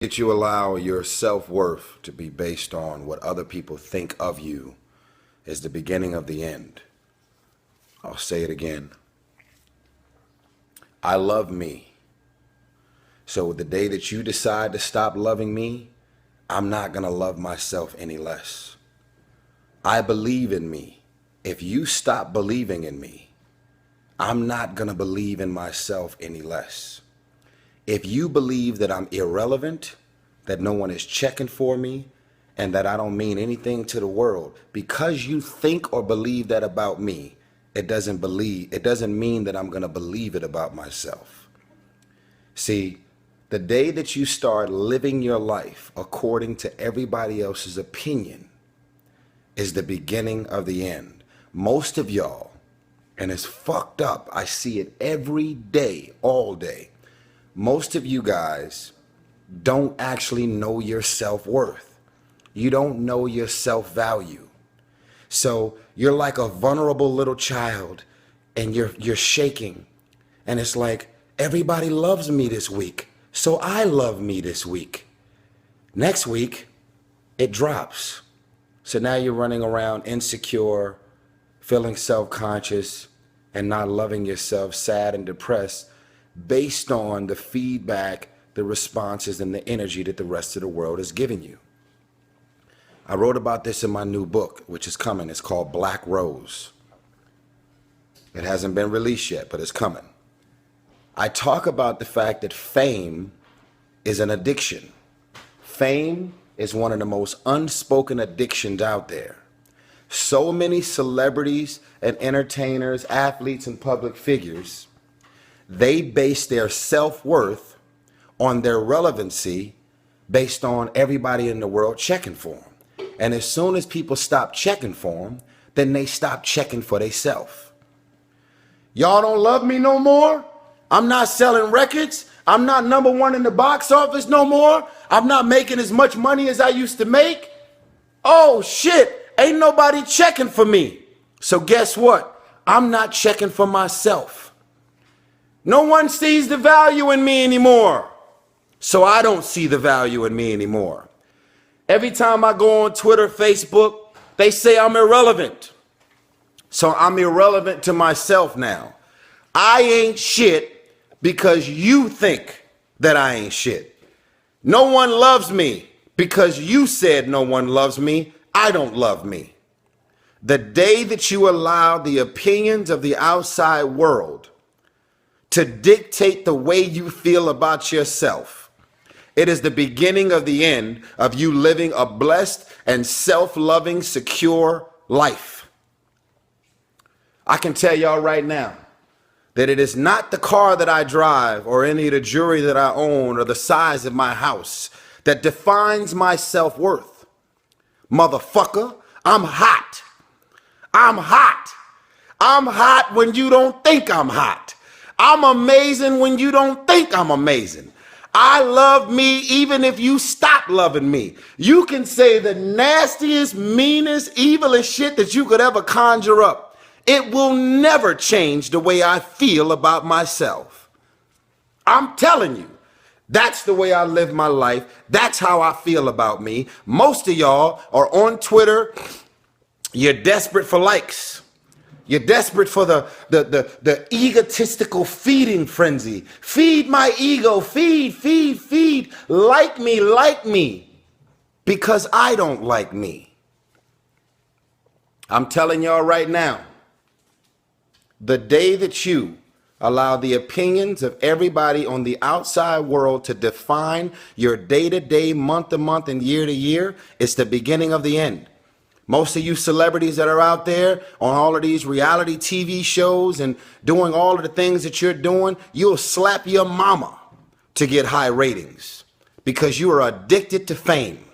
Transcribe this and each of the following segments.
That you allow your self-worth to be based on what other people think of you is the beginning of the end. I'll say it again. I love me. So the day that you decide to stop loving me, I'm not going to love myself any less. I believe in me. If you stop believing in me, I'm not going to believe in myself any less. If you believe that I'm irrelevant, that no one is checking for me, and that I don't mean anything to the world, because you think or believe that about me, it doesn't mean that I'm going to believe it about myself. See, the day that you start living your life according to everybody else's opinion is the beginning of the end. Most of y'all, and it's fucked up, I see it every day, all day. Most of you guys don't actually know your self-worth. You don't know your self-value. So you're like a vulnerable little child and you're shaking. And it's like, everybody loves me this week, so I love me this week. Next week, it drops. So now you're running around insecure, feeling self-conscious, and not loving yourself, sad and depressed, based on the feedback, the responses, and the energy that the rest of the world is giving you. I wrote about this in my new book, which is coming. It's called Black Rose. It hasn't been released yet, but it's coming. I talk about the fact that fame is an addiction. Fame is one of the most unspoken addictions out there. So many celebrities and entertainers, athletes, and public figures, they base their self-worth on their relevancy based on everybody in the world checking for them. And as soon as people stop checking for them, then they stop checking for themselves. Y'all don't love me no more? I'm not selling records. I'm not #1 in the box office no more. I'm not making as much money as I used to make. Oh shit, ain't nobody checking for me. So guess what? I'm not checking for myself. No one sees the value in me anymore. So I don't see the value in me anymore. Every time I go on Twitter, Facebook, they say I'm irrelevant. So I'm irrelevant to myself now. I ain't shit because you think that I ain't shit. No one loves me because you said no one loves me. I don't love me. The day that you allow the opinions of the outside world to dictate the way you feel about yourself, it is the beginning of the end of you living a blessed and self-loving, secure life. I can tell y'all right now that it is not the car that I drive or any of the jewelry that I own or the size of my house that defines my self-worth. Motherfucker, I'm hot. I'm hot. I'm hot when you don't think I'm hot. I'm amazing when you don't think I'm amazing. I love me even if you stop loving me. You can say the nastiest, meanest, evilest shit that you could ever conjure up. It will never change the way I feel about myself. I'm telling you, that's the way I live my life. That's how I feel about me. Most of y'all are on Twitter. You're desperate for likes. You're desperate for the egotistical feeding frenzy. Feed my ego, feed. Like me. Because I don't like me. I'm telling y'all right now, the day that you allow the opinions of everybody on the outside world to define your day-to-day, month-to-month, and year-to-year, it's the beginning of the end. Most of you celebrities that are out there on all of these reality TV shows and doing all of the things that you're doing, you'll slap your mama to get high ratings because you are addicted to fame.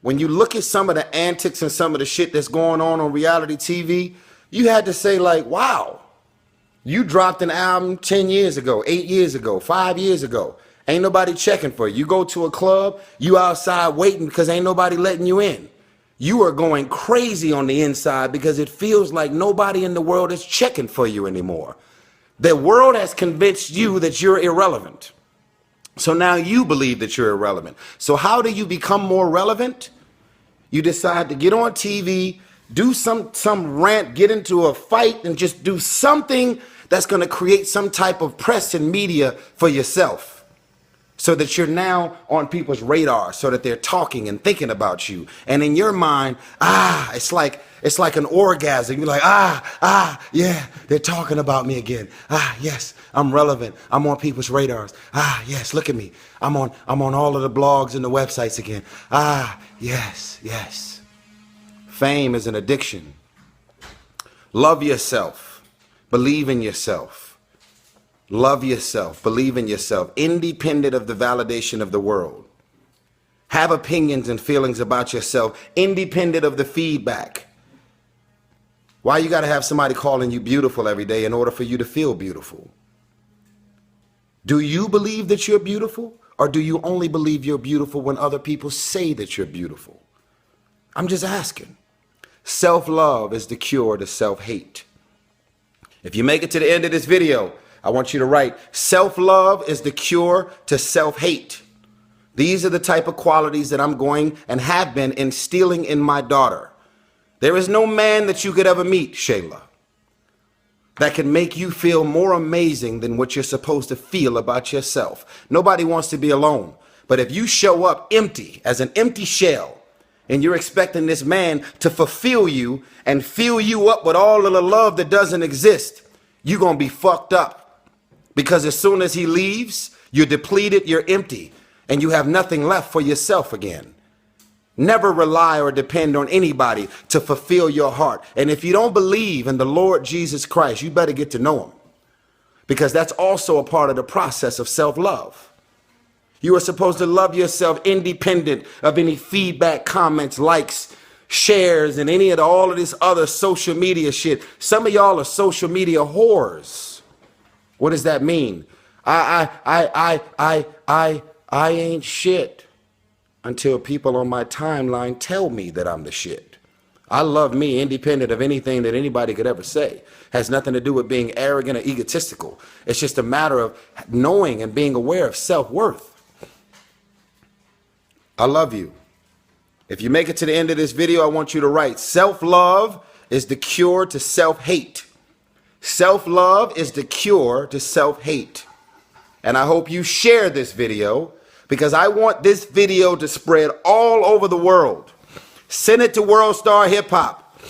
When you look at some of the antics and some of the shit that's going on reality TV, you had to say like, wow, you dropped an album 10 years ago, 8 years ago, 5 years ago. Ain't nobody checking for you. You go to a club, you outside waiting because ain't nobody letting you in. You are going crazy on the inside because it feels like nobody in the world is checking for you anymore. The world has convinced you that you're irrelevant. So now you believe that you're irrelevant. So how do you become more relevant? You decide to get on TV, do some rant, get into a fight, and just do something that's going to create some type of press and media for yourself, so that you're now on people's radar, so that they're talking and thinking about you. And in your mind, it's like an orgasm. You're like, yeah, they're talking about me again. Yes, I'm relevant. I'm on people's radars. Yes, look at me. I'm on all of the blogs and the websites again. Yes. Fame is an addiction. Love yourself. Believe in yourself. Love yourself. Believe in yourself. Independent of the validation of the world. Have opinions and feelings about yourself, independent of the feedback. Why you got to have somebody calling you beautiful every day in order for you to feel beautiful? Do you believe that you're beautiful, or do you only believe you're beautiful when other people say that you're beautiful? I'm just asking. Self-love is the cure to self-hate. If you make it to the end of this video, I want you to write, self-love is the cure to self-hate. These are the type of qualities that I'm going and have been instilling in my daughter. There is no man that you could ever meet, Shayla, that can make you feel more amazing than what you're supposed to feel about yourself. Nobody wants to be alone. But if you show up empty, as an empty shell, and you're expecting this man to fulfill you and fill you up with all of the love that doesn't exist, you're going to be fucked up. Because as soon as he leaves, you're depleted, you're empty, and you have nothing left for yourself again. Never rely or depend on anybody to fulfill your heart. And if you don't believe in the Lord Jesus Christ, you better get to know him, because that's also a part of the process of self-love. You are supposed to love yourself independent of any feedback, comments, likes, shares, and any of all of this other social media shit. Some of y'all are social media whores. What does that mean? I ain't shit until people on my timeline tell me that I'm the shit. I love me independent of anything that anybody could ever say. Has nothing to do with being arrogant or egotistical. It's just a matter of knowing and being aware of self-worth. I love you. If you make it to the end of this video, I want you to write, self-love is the cure to self-hate. Self-love is the cure to self-hate. And I hope you share this video, because I want this video to spread all over the world. Send it to World Star Hip Hop.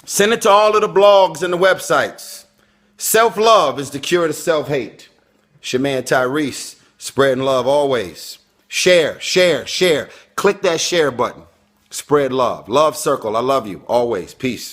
Send it to all of the blogs and the websites. Self-love is the cure to self-hate. It's your man Tyrese, spreading love always. Share. Click that share button. Spread love. Love circle. I love you always. Peace.